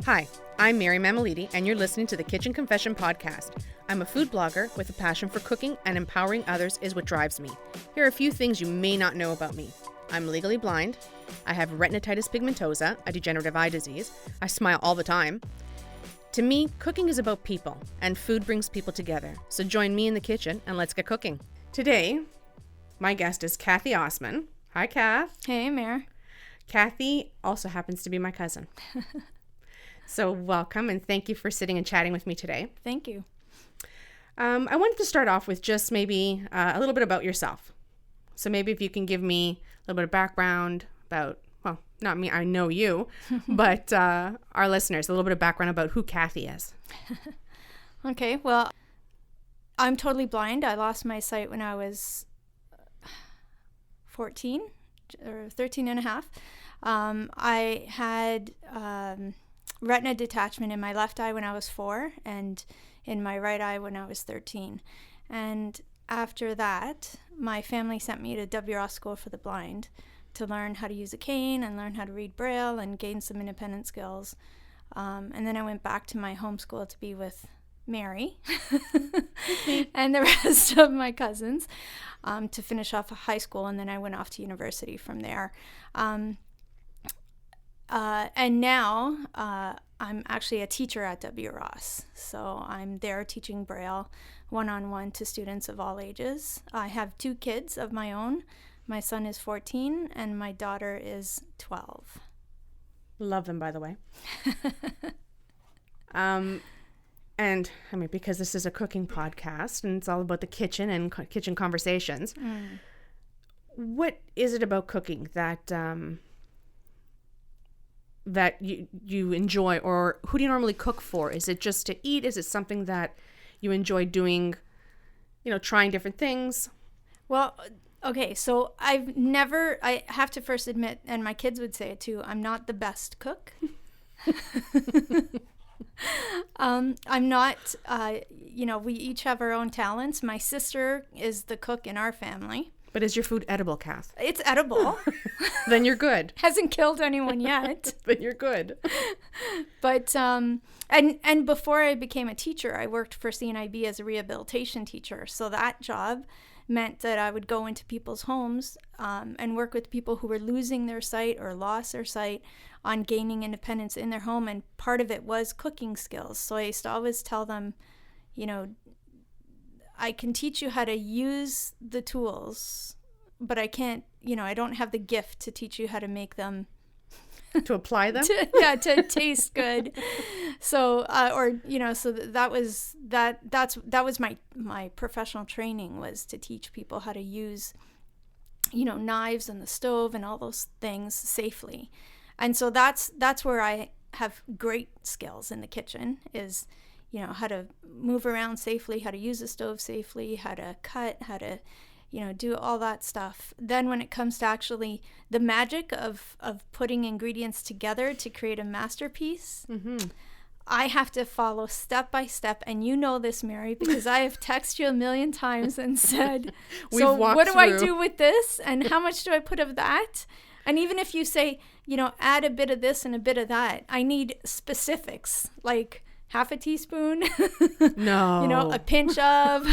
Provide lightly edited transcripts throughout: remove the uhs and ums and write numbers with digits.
Hi, I'm Mary Mamaliti, and you're listening to the Kitchen Confession Podcast. I'm a food blogger with a passion for cooking, and empowering others is what drives me. Here are a few things you may not know about me. I'm legally blind. I have retinitis pigmentosa, a degenerative eye disease. I smile all the time. To me, cooking is about people, and food brings people together. So join me in the kitchen, and let's get cooking. Today, my guest is Cathy Ausman. Hi, Kath. Hey, Mare. Cathy also happens to be my cousin. So welcome, and thank you for sitting and chatting with me today. Thank you. I wanted to start off with just maybe a little bit about yourself. So maybe if you can give me a little bit of background about, well, not me, I know you, but our listeners, a little bit of background about who Cathy is. Okay, well, I'm totally blind. I lost my sight when I was 14 or 13 and a half. I had retina detachment in my left eye when I was 4 and in my right eye when I was 13. And after that, my family sent me to W.Ross School for the Blind to learn how to use a cane and learn how to read Braille and gain some independent skills. And then I went back to my home school to be with Mary and the rest of my cousins to finish off high school, and then I went off to university from there. And now I'm actually a teacher at W.Ross. So I'm there teaching Braille one-on-one to students of all ages. I have 2 kids of my own. My son is 14 and my daughter is 12. Love them, by the way. And I mean, because this is a cooking podcast and it's all about the kitchen and kitchen conversations. What is it about cooking that that you enjoy, or who do you normally cook for? Is it just to eat? Is it something that you enjoy doing, trying different things? Well, okay, so I have to first admit, and my kids would say it too, I'm not the best cook. I'm not, we each have our own talents. My sister is the cook in our family. But is your food edible, Kath? It's edible. Then you're good. Hasn't killed anyone yet. Then you're good. But, and before I became a teacher, I worked for CNIB as a rehabilitation teacher. So that job meant that I would go into people's homes and work with people who were losing their sight or lost their sight on gaining independence in their home. And part of it was cooking skills. So I used to always tell them, I can teach you how to use the tools, but I can't, I don't have the gift to teach you how to make them. To apply them? to taste good. So, so that was my professional training, was to teach people how to use, knives and the stove and all those things safely. And so that's where I have great skills in the kitchen, is how to move around safely, how to use a stove safely, how to cut, how to, do all that stuff. Then when it comes to actually the magic of putting ingredients together to create a masterpiece, I have to follow step by step. And you know this, Mary, because I have texted you a million times and said, so what do I do with this? And how much do I put of that? And even if you say, add a bit of this and a bit of that, I need specifics, like half a teaspoon, no, a pinch of,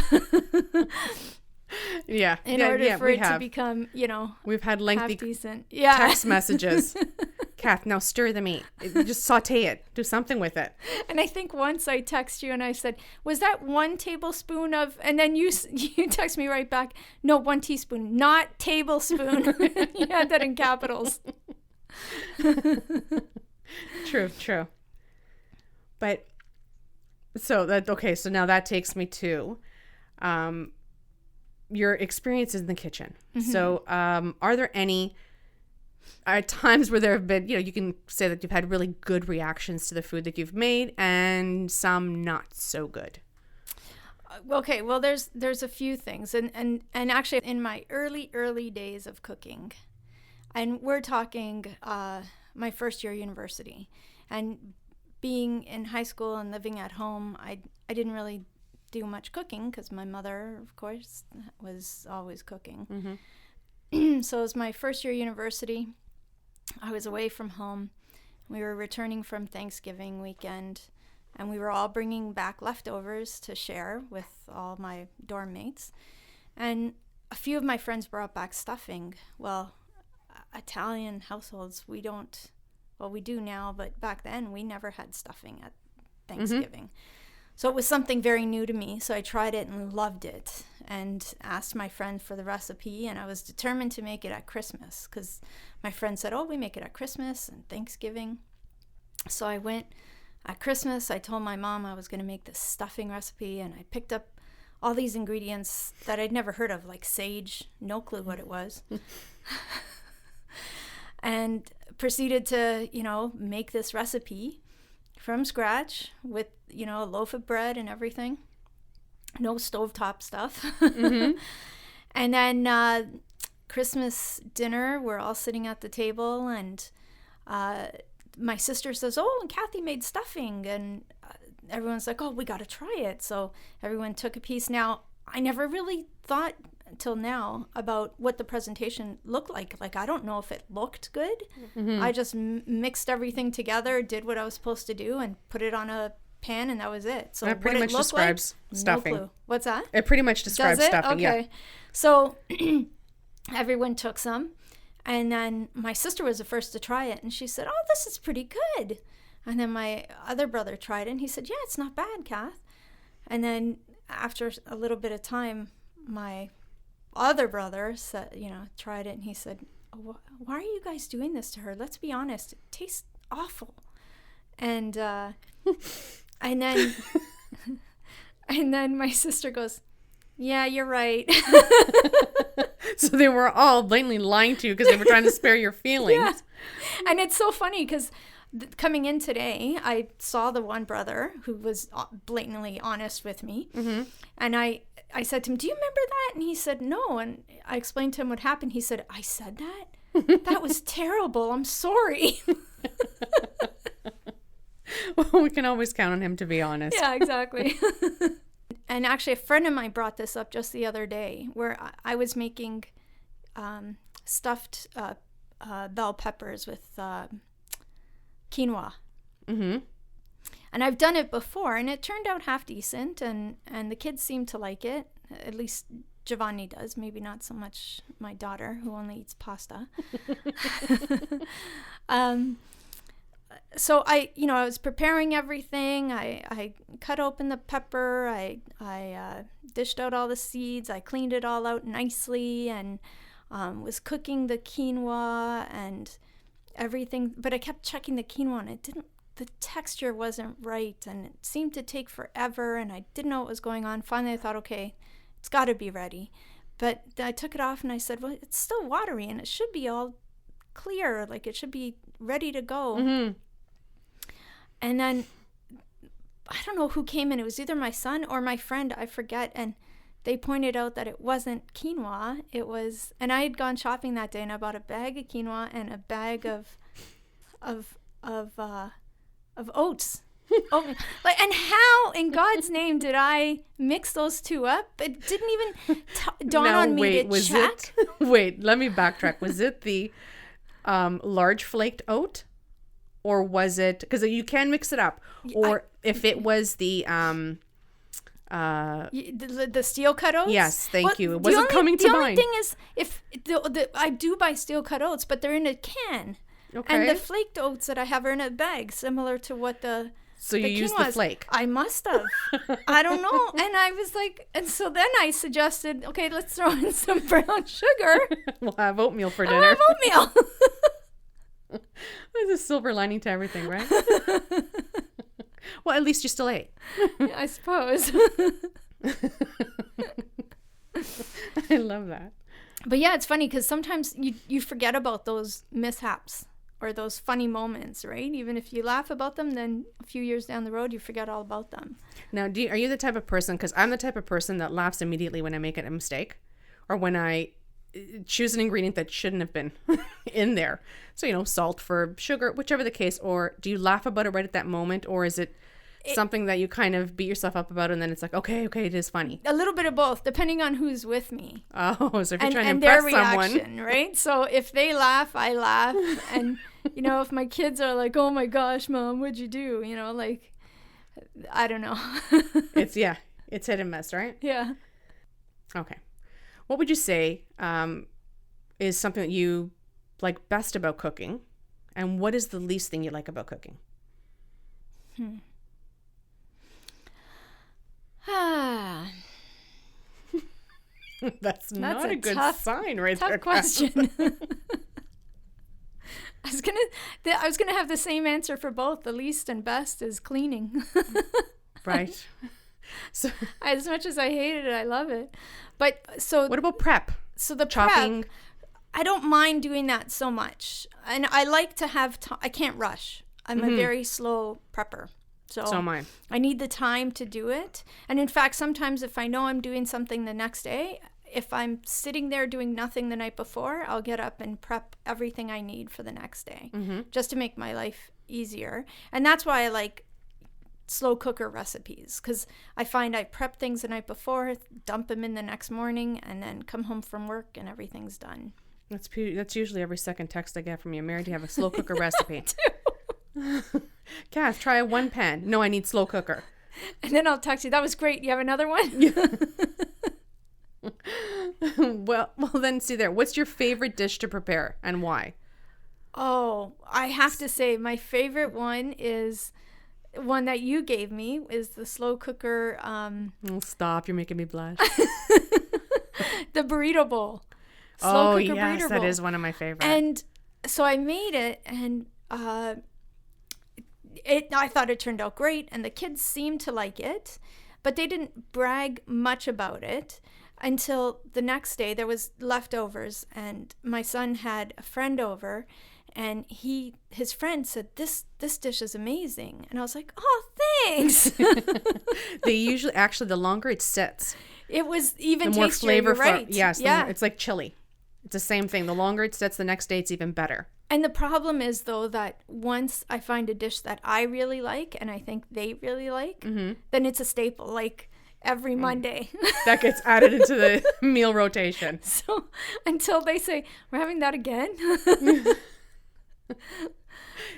in order for it to become, we've had lengthy decent text messages. Kath, now stir the meat. Just saute it. Do something with it. And I think once I text you and I said, was that 1 tablespoon of, and then you text me right back, no, 1 teaspoon, not tablespoon. You had that in capitals. True. But so now that takes me to your experiences in the kitchen. So are there any times where there have been, you can say that you've had really good reactions to the food that you've made, and some not so good? Okay, well, there's a few things, and actually in my early days of cooking, and we're talking my first year university, and being in high school and living at home, I didn't really do much cooking because my mother, of course, was always cooking. So it was my first year university. I was away from home. We were returning from Thanksgiving weekend, and we were all bringing back leftovers to share with all my dorm mates. And a few of my friends brought back stuffing. Well, Italian households, we do now, but back then we never had stuffing at Thanksgiving. So it was something very new to me. So I tried it and loved it and asked my friend for the recipe. And I was determined to make it at Christmas because my friend said, oh, we make it at Christmas and Thanksgiving. So I went at Christmas. I told my mom I was going to make this stuffing recipe. And I picked up all these ingredients that I'd never heard of, like sage, no clue what it was. And proceeded to, make this recipe from scratch with, a loaf of bread and everything. No stovetop stuff. And then Christmas dinner, we're all sitting at the table, and my sister says, oh, and Cathy made stuffing. And everyone's like, oh, we got to try it. So everyone took a piece. Now, I never really thought until now about what the presentation looked like. Like, I don't know if it looked good. I just mixed everything together, did what I was supposed to do, and put it on a pan, and that was it. So that pretty much describes stuffing. No clue. What's that? It pretty much describes stuffing. Okay. Yeah. So everyone took some, and then my sister was the first to try it, and she said, oh, this is pretty good. And then my other brother tried it, and he said, yeah, it's not bad, Kath. And then after a little bit of time, my other brother said, tried it, and he said, oh, why are you guys doing this to her? Let's be honest, it tastes awful. And and then and then my sister goes, yeah, you're right. So they were all blatantly lying to you because they were trying to spare your feelings. Yeah. And it's so funny because coming in today, I saw the one brother who was blatantly honest with me. And I said to him, do you remember that? And he said, no. And I explained to him what happened. He said, I said that? That was terrible. I'm sorry. Well, we can always count on him to be honest. Yeah, exactly. And actually, a friend of mine brought this up just the other day where I was making stuffed bell peppers with quinoa. And I've done it before, and it turned out half decent, and the kids seem to like it. At least Giovanni does. Maybe not so much my daughter, who only eats pasta. So I was preparing everything. I cut open the pepper. I dished out all the seeds. I cleaned it all out nicely, and was cooking the quinoa and everything. But I kept checking the quinoa, and the texture wasn't right, and it seemed to take forever, and I didn't know what was going on. Finally, I thought, okay, it's got to be ready. But I took it off, and I said, well, it's still watery, and it should be all clear, like it should be ready to go. And then I don't know who came in. It was either my son or my friend, I forget, and they pointed out that it wasn't quinoa. It was, and I had gone shopping that day, and I bought a bag of quinoa and a bag of oats. Oh, and how in God's name did I mix those two up? It didn't even dawn on me to check. Wait, let me backtrack. Was it the large flaked oat, or was it, because you can mix it up, or if it was the steel cut oats? Yes, thank you. It wasn't coming to mind. The only thing is, if I do buy steel cut oats, but they're in a can. Okay. And the flaked oats that I have are in a bag, similar to what the So you used the flake. I must have. I don't know. And I was like, and so then I suggested, okay, let's throw in some brown sugar. We'll have oatmeal for dinner. I'll have oatmeal. There's a silver lining to everything, right? Well, at least you still ate. Yeah, I suppose. I love that. But yeah, it's funny because sometimes you forget about those mishaps or those funny moments, right? Even if you laugh about them, then a few years down the road, you forget all about them. Now, are you the type of person, because I'm the type of person that laughs immediately when I make a mistake or when I choose an ingredient that shouldn't have been in there. So, salt for sugar, whichever the case, or do you laugh about it right at that moment, or is it something that you kind of beat yourself up about and then it's like, okay, it is funny? A little bit of both, depending on who's with me. Oh, so if you're trying to and impress their reaction, someone. Right? So if they laugh, I laugh. And you know, if my kids are like, oh my gosh, Mom, what'd you do? You know, like, I don't know. It's hit and miss, right? Yeah. Okay. What would you say is something that you like best about cooking? And what is the least thing you like about cooking? That's not a good sign right there. Tough question. I was gonna have the same answer for both. The least and best is cleaning. Right. So as much as I hated it, I love it. But so what about prep? So the chopping. Prep, I don't mind doing that so much, and I like to have time. I can't rush. I'm a very slow prepper. So am I. I need the time to do it. And in fact, sometimes if I know I'm doing something the next day, if I'm sitting there doing nothing the night before, I'll get up and prep everything I need for the next day, just to make my life easier. And that's why I like slow cooker recipes, because I find I prep things the night before, dump them in the next morning, and then come home from work and everything's done. That's usually every second text I get from you. Mary, do you have a slow cooker recipe? Kath, try a 1 pan. No, I need slow cooker. And then I'll text you, that was great. You have another one? Well, then see there. What's your favorite dish to prepare and why? Oh, I have to say my favorite one is one that you gave me, is the slow cooker. Oh, stop. You're making me blush. The burrito bowl. Slow cooker burrito bowl. That is one of my favorites. And so I made it, and I thought it turned out great, and the kids seemed to like it, but they didn't brag much about it until the next day. There was leftovers, and my son had a friend over, and his friend said, this dish is amazing. And I was like, oh, thanks. They usually, actually, the longer it sits, it was even the more tastier, you're right. Yes, yeah. It's like chili. It's the same thing. The longer it sits, the next day it's even better. And the problem is, though, that once I find a dish that I really like and I think they really like, then it's a staple, like every Monday. That gets added into the meal rotation. So until they say, we're having that again.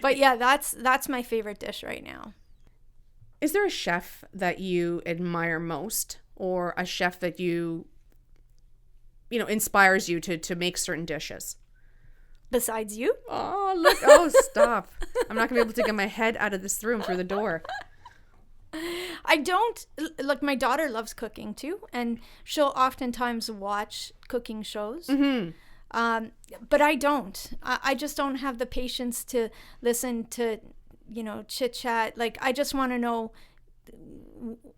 But yeah, that's my favorite dish right now. Is there a chef that you admire most, or a chef that you inspires you to make certain dishes? Besides you? Oh, look. Oh, stop. I'm not going to be able to get my head out of this room through the door. I don't. Look, my daughter loves cooking too, and she'll oftentimes watch cooking shows. But I don't. I just don't have the patience to listen to, chit chat. Like, I just want to know,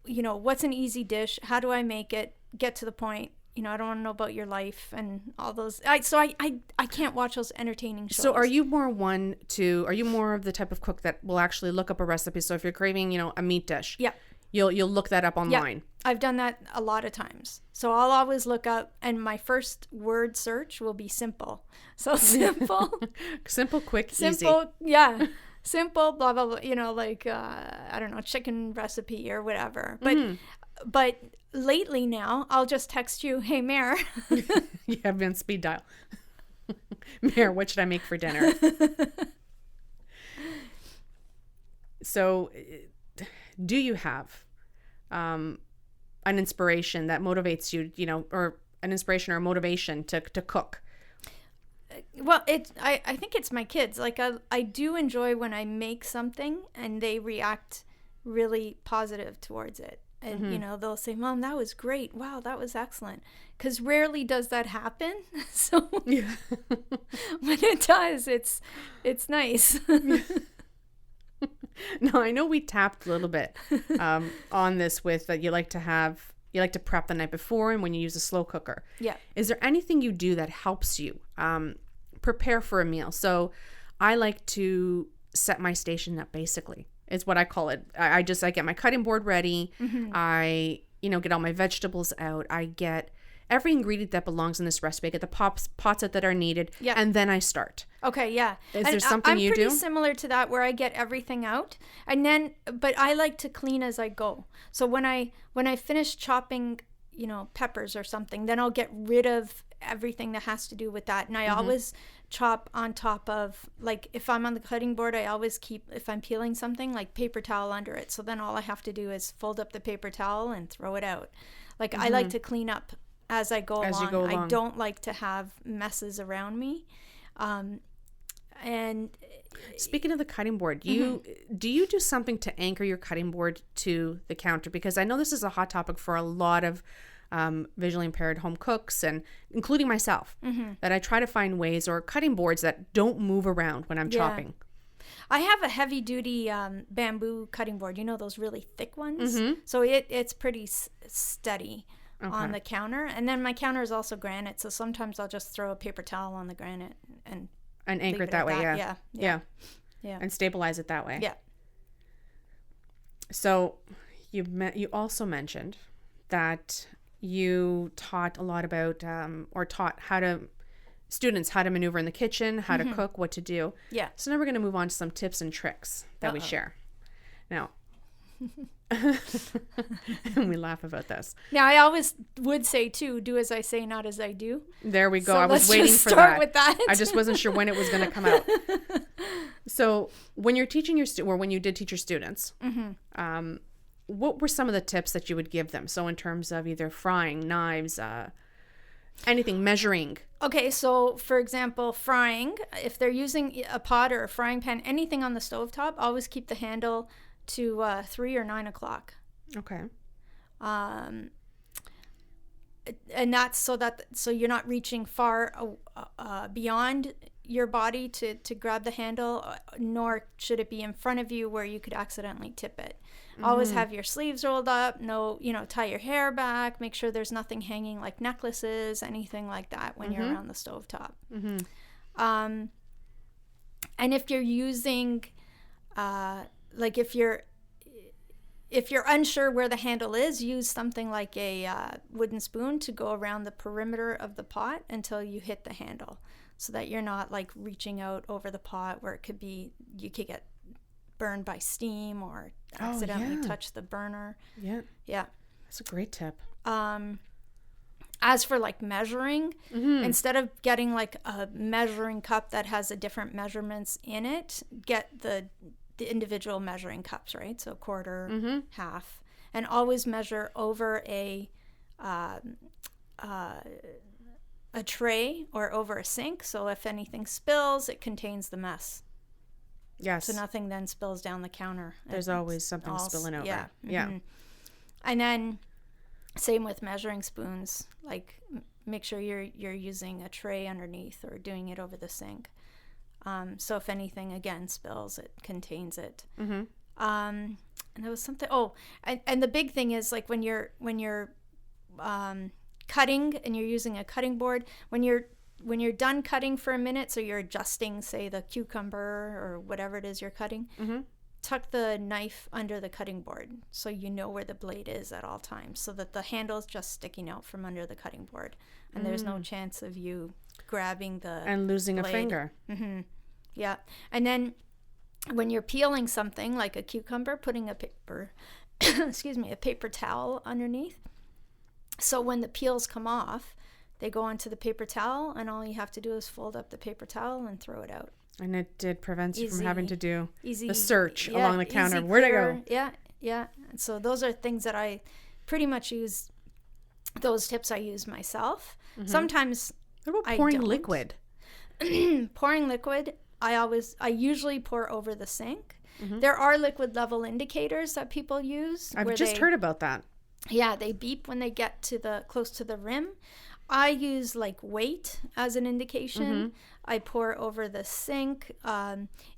what's an easy dish? How do I make it? Get to the point. I don't want to know about your life and all those. I can't watch those entertaining shows. So are you more of the type of cook that will actually look up a recipe? So if you're craving, a meat dish, yeah, you'll look that up online. Yeah, I've done that a lot of times. So I'll always look up, and my first word search will be simple. So simple. Simple, quick, simple, easy. Yeah. Simple, blah, blah, blah, I don't know, chicken recipe or whatever. But lately now, I'll just text you, hey, Mare. You have been speed dial. Mare, what should I make for dinner? So do you have an inspiration that motivates you, or an inspiration or a motivation to cook? Well, I think it's my kids. Like, I do enjoy when I make something and they react really positive towards it. And, they'll say, Mom, that was great. Wow, that was excellent. Because rarely does that happen. So when it does, it's nice. No, I know we tapped a little bit on this with that you like to prep the night before and when you use a slow cooker. Yeah. Is there anything you do that helps you prepare for a meal? So I like to set my station up, basically. It's what I call it. I get my cutting board ready. I, get all my vegetables out. I get every ingredient that belongs in this recipe. I get the pots out that are needed. Yeah. And then I start. Okay, yeah. Is there something you do? I'm pretty similar to that, where I get everything out. But I like to clean as I go. So when I finish chopping, peppers or something, then I'll get rid of everything that has to do with that. And I always chop on top of, like, if I'm on the cutting board, I always keep, if I'm peeling something, like paper towel under it. So then all I have to do is fold up the paper towel and throw it out. Like, I like to clean up as I go along. I don't like to have messes around me. And speaking of the cutting board, do you do something to anchor your cutting board to the counter? Because I know this is a hot topic for a lot of visually impaired home cooks, and including myself, that I try to find ways, or cutting boards that don't move around when I'm chopping. I have a heavy duty bamboo cutting board, those really thick ones. So it's pretty steady on the counter. And then my counter is also granite, so sometimes I'll just throw a paper towel on the granite and anchor it that way. Yeah. And stabilize it that way. Yeah. So you also mentioned that you taught a lot about or taught students how to maneuver in the kitchen, how to cook, what to do. Yeah. So now we're going to move on to some tips and tricks that we share. Now, and we laugh about this. Now, I always would say too, do as I say, not as I do. There we go. So I was waiting for start with that. I just wasn't sure when it was going to come out. So when you're teaching or when you did teach your students, what were some of the tips that you would give them? So in terms of either frying, knives, anything, measuring. Okay, so for example, frying, if they're using a pot or a frying pan, anything on the stovetop, always keep the handle to 3 or 9 o'clock. Okay. And that's so you're not reaching far beyond your body to grab the handle, nor should it be in front of you where you could accidentally tip it. Always have your sleeves rolled up, tie your hair back, make sure there's nothing hanging like necklaces, anything like that when you're around the stovetop. And if you're using, like if you're unsure where the handle is, use something like a wooden spoon to go around the perimeter of the pot until you hit the handle, so that you're not like reaching out over the pot where you could get burned by steam or accidentally touch the burner. Yeah. That's a great tip. As for like measuring, instead of getting like a measuring cup that has a different measurements in it, get the individual measuring cups, right? So quarter, half, and always measure over a tray or over a sink. So if anything spills, it contains the mess. Yes. So nothing then spills down the counter. There's always something spilling over. Yeah. And then same with measuring spoons. Like make sure you're using a tray underneath or doing it over the sink. So if anything again spills, it contains it. And there was something. And the big thing is like when you're cutting and you're using a cutting board, when you're done cutting for a minute, so you're adjusting, say, the cucumber or whatever it is you're cutting, tuck the knife under the cutting board so you know where the blade is at all times, so that the handle is just sticking out from under the cutting board, and there's no chance of you grabbing the and losing blade. A finger. Yeah. And then when you're peeling something like a cucumber, putting a paper towel underneath, so when the peels come off, they go onto the paper towel, and all you have to do is fold up the paper towel and throw it out. And it prevents you from having to do the search along the counter. Where'd it go? Yeah. And so those are things that I pretty much use. Those tips I use myself. Sometimes what about pouring liquid? Pouring liquid, I usually pour over the sink. There are liquid level indicators that people use. I've just heard about that. Yeah, they beep when they get close to the rim. I use like weight as an indication. I pour over the sink.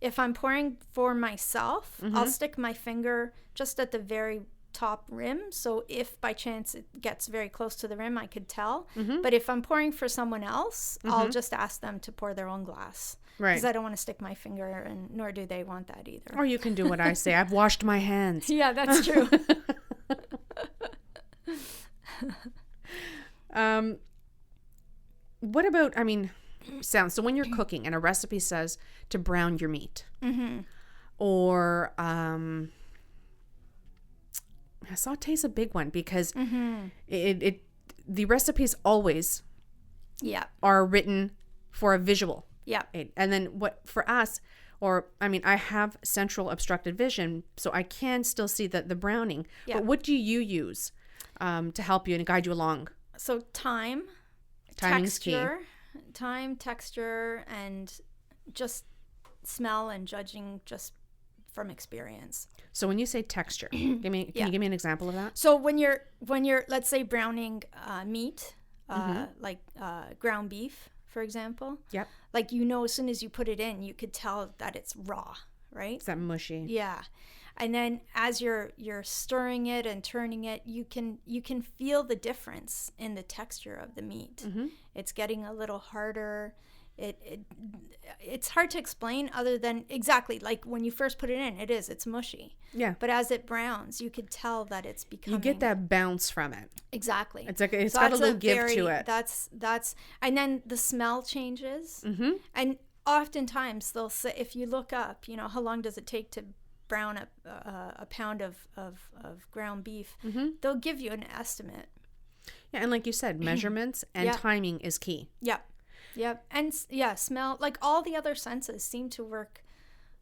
If I'm pouring for myself, I'll stick my finger just at the very top rim. So if by chance it gets very close to the rim, I could tell. But if I'm pouring for someone else, I'll just ask them to pour their own glass. Right. Because I don't want to stick my finger, and nor do they want that either. Or you can do what I say. I've washed my hands. Yeah, that's true. What about, so when you're cooking and a recipe says to brown your meat, or saute's a big one, because the recipe's always Yeah. are written for a visual Yeah. aid. And then what for us, I have central obstructed vision, so I can still see the browning. Yeah. But what do you use to help you and guide you along? So timing's texture, texture, and just smell and judging just from experience. So when you say texture, can you give me an example of that? So when you're let's say browning meat, like ground beef, for example. Yep. Like, as soon as you put it in, you could tell that it's raw, right? Is that mushy? Yeah. And then as you're stirring it and turning it, you can feel the difference in the texture of the meat. Mm-hmm. It's getting a little harder. It's hard to explain other than exactly like when you first put it in, it's mushy. Yeah. But as it browns, you could tell that it's becoming. You get that bounce from it. Exactly. It's like it's got a little give to it. That's and then the smell changes. Mm-hmm. And oftentimes they'll say, if you look up, how long does it take to brown a pound of ground beef, mm-hmm. they'll give you an estimate. Yeah, and like you said, measurements and timing is key. Yep. And smell, like all the other senses seem to work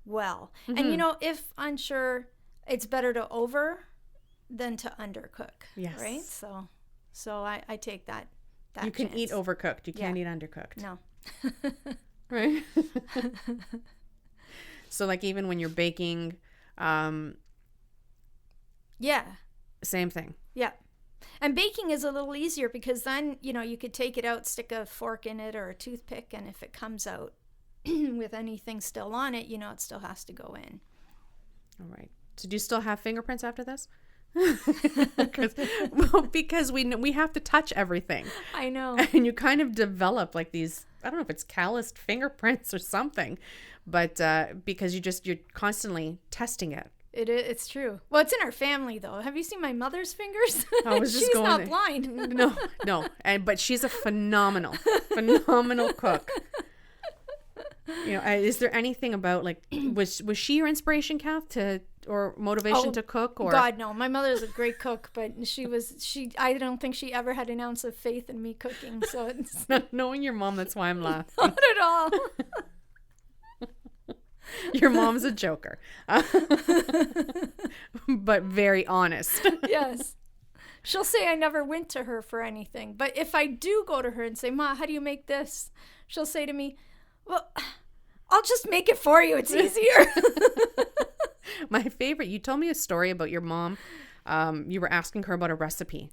well. Mm-hmm. And if unsure, it's better to over than to undercook. Yes. Right? So I take that you can chance. eat overcooked. You can't eat undercooked. No. Right? So like even when you're baking, same thing. Yeah. And baking is a little easier because then, you could take it out, stick a fork in it or a toothpick, and if it comes out with anything still on it, it still has to go in. All right. So do you still have fingerprints after this? Because we have to touch everything. I know. And you kind of develop like these, I don't know if it's calloused fingerprints or something, but because you're constantly testing it. It's true. Well, it's in our family, though. Have you seen my mother's fingers? I was just She's going not there. blind. No. But she's a phenomenal cook. Is there anything about like was she your inspiration, Kath, or motivation to cook? Or God, no. My mother is a great cook, but I don't think she ever had an ounce of faith in me cooking. So it's knowing your mom, that's why I'm laughing. Not at all. Your mom's a joker, but very honest. Yes. She'll say I never went to her for anything. But if I do go to her and say, Ma, how do you make this? She'll say to me, well, I'll just make it for you. It's easier. My favorite, you told me a story about your mom. You were asking her about a recipe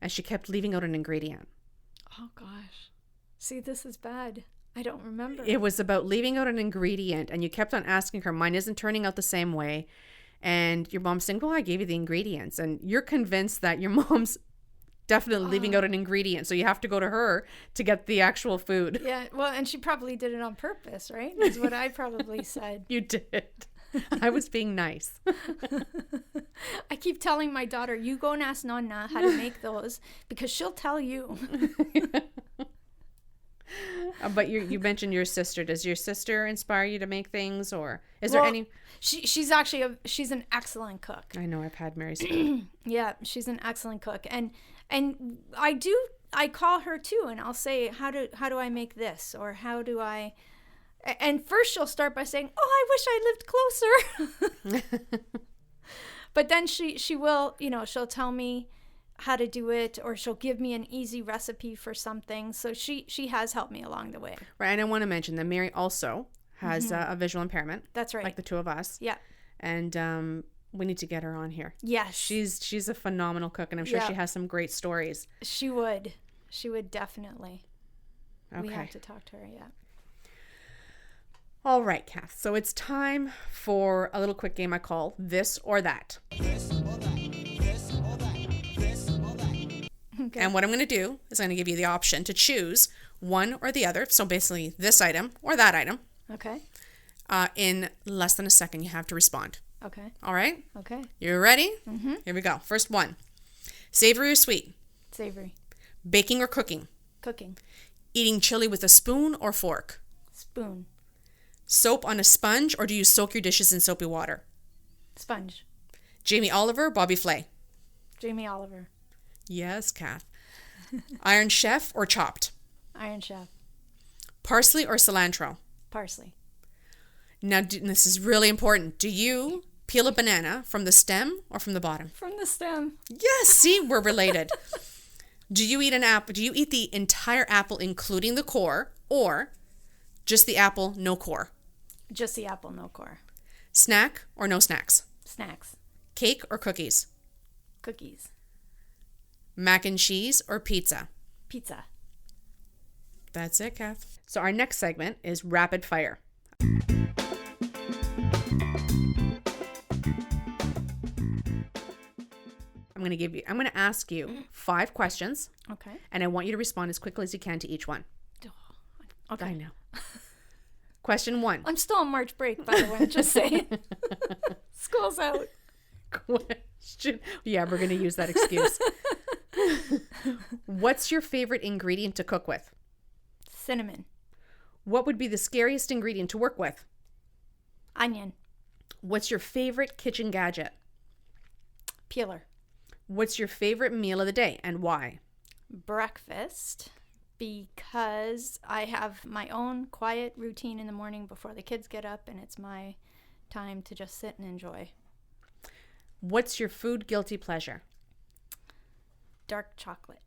and she kept leaving out an ingredient. Oh, gosh. See, this is bad. I don't remember. It was about leaving out an ingredient, and you kept on asking her, mine isn't turning out the same way. And your mom's saying, well, I gave you the ingredients. And you're convinced that your mom's definitely leaving out an ingredient. So you have to go to her to get the actual food. Yeah, well, and she probably did it on purpose, right? Is what I probably said. You did. I was being nice. I keep telling my daughter, you go and ask Nonna how to make those because she'll tell you. But you mentioned your sister. Does your sister inspire you to make things, or is there any? She's an excellent cook. I know, I've had Mary's. Yeah, she's an excellent cook, and I call her too, and I'll say, how do I make this, or how do I? And first she'll start by saying, oh, I wish I lived closer. But then she will, she'll tell me how to do it, or she'll give me an easy recipe for something. So she has helped me along the way. Right. And I want to mention that Mary also has a visual impairment. That's right. Like the two of us. Yeah. And we need to get her on here. Yes. She's a phenomenal cook, and I'm sure she has some great stories. She would definitely. Okay. We have to talk to her, yeah. All right, Kath. So it's time for a little quick game I call This or That. This or that. This or that. This or that. Okay. And what I'm going to do is I'm going to give you the option to choose one or the other. So basically this item or that item. Okay. In less than a second, you have to respond. Okay. All right? Okay. You ready? Mm-hmm. Here we go. First one. Savory or sweet? Savory. Baking or cooking? Cooking. Eating chili with a spoon or fork? Spoon. Soap on a sponge, or do you soak your dishes in soapy water? Sponge. Jamie Oliver, Bobby Flay? Jamie Oliver. Yes, Kath. Iron Chef or Chopped? Iron Chef. Parsley or cilantro? Parsley. Now, this is really important. Do you peel a banana from the stem or from the bottom? From the stem. Yes, see, we're related. Do you eat an apple? Do you eat the entire apple, including the core, or just the apple, no core? Just the apple, no core. Snack or no snacks? Snacks. Cake or cookies? Cookies. Mac and cheese or pizza? Pizza. That's it, Kath. So our next segment is rapid fire. I'm going to ask you 5 questions. Okay. And I want you to respond as quickly as you can to each one. Okay. I know. Question 1. I'm still on March break, by the way, just saying. School's out. Question. Yeah, we're going to use that excuse. What's your favorite ingredient to cook with? Cinnamon. What would be the scariest ingredient to work with? Onion. What's your favorite kitchen gadget? Peeler. What's your favorite meal of the day and why? Breakfast, because I have my own quiet routine in the morning before the kids get up, and it's my time to just sit and enjoy. What's your food guilty pleasure? Dark chocolate.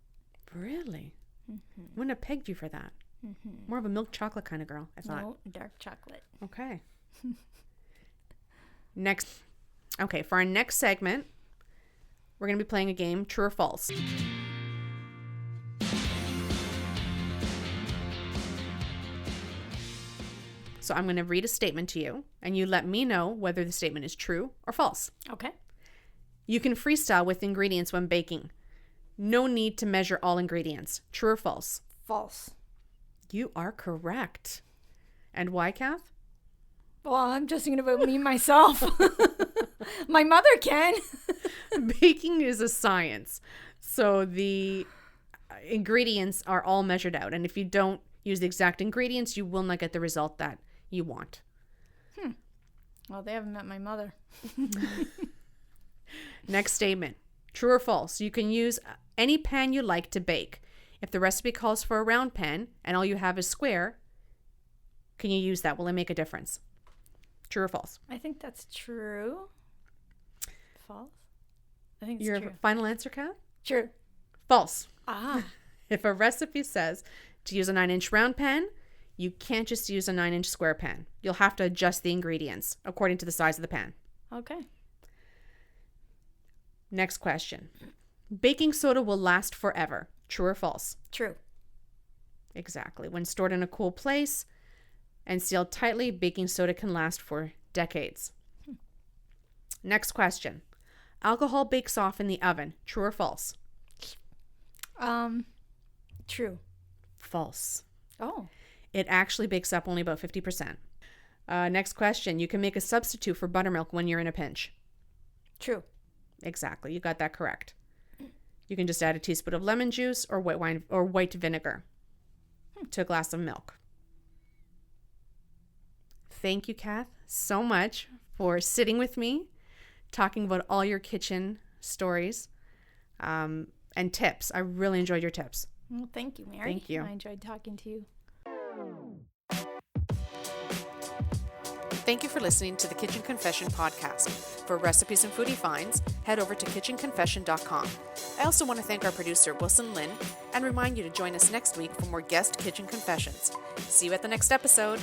Really? Mm-hmm. Wouldn't have pegged you for that. Mm-hmm. More of a milk chocolate kind of girl, I thought. No, dark chocolate. Okay. For our next segment, we're going to be playing a game, True or False. So I'm going to read a statement to you, and you let me know whether the statement is true or false. Okay. You can freestyle with ingredients when baking. No need to measure all ingredients. True or false? False. You are correct. And why, Kath? Well, I'm just thinking about me myself. My mother can. Baking is a science. So the ingredients are all measured out. And if you don't use the exact ingredients, you will not get the result that you want. Well, they haven't met my mother. Next statement. True or false? You can use any pan you like to bake. If the recipe calls for a round pan and all you have is square, can you use that? Will it make a difference? True or false? I think that's true. False? I think it's Your true. final answer, Kat? True. False. Ah. If a recipe says to use a 9-inch round pan, you can't just use a 9-inch square pan. You'll have to adjust the ingredients according to the size of the pan. Okay. Next question. Baking soda will last forever. True or false? True. Exactly. When stored in a cool place and sealed tightly, baking soda can last for decades. Next question. Alcohol bakes off in the oven. True or false? True. False. Oh. It actually bakes up only about 50%. Next question. You can make a substitute for buttermilk when you're in a pinch. True. Exactly. You got that correct. You can just add a teaspoon of lemon juice or white wine or white vinegar to a glass of milk. Thank you, Kath, so much for sitting with me, talking about all your kitchen stories and tips. I really enjoyed your tips. Well, thank you, Mary. Thank you. I enjoyed talking to you. Thank you for listening to the Kitchen Confession podcast. For recipes and foodie finds, head over to kitchenconfession.com. I also want to thank our producer, Wilson Lynn, and remind you to join us next week for more guest kitchen confessions. See you at the next episode.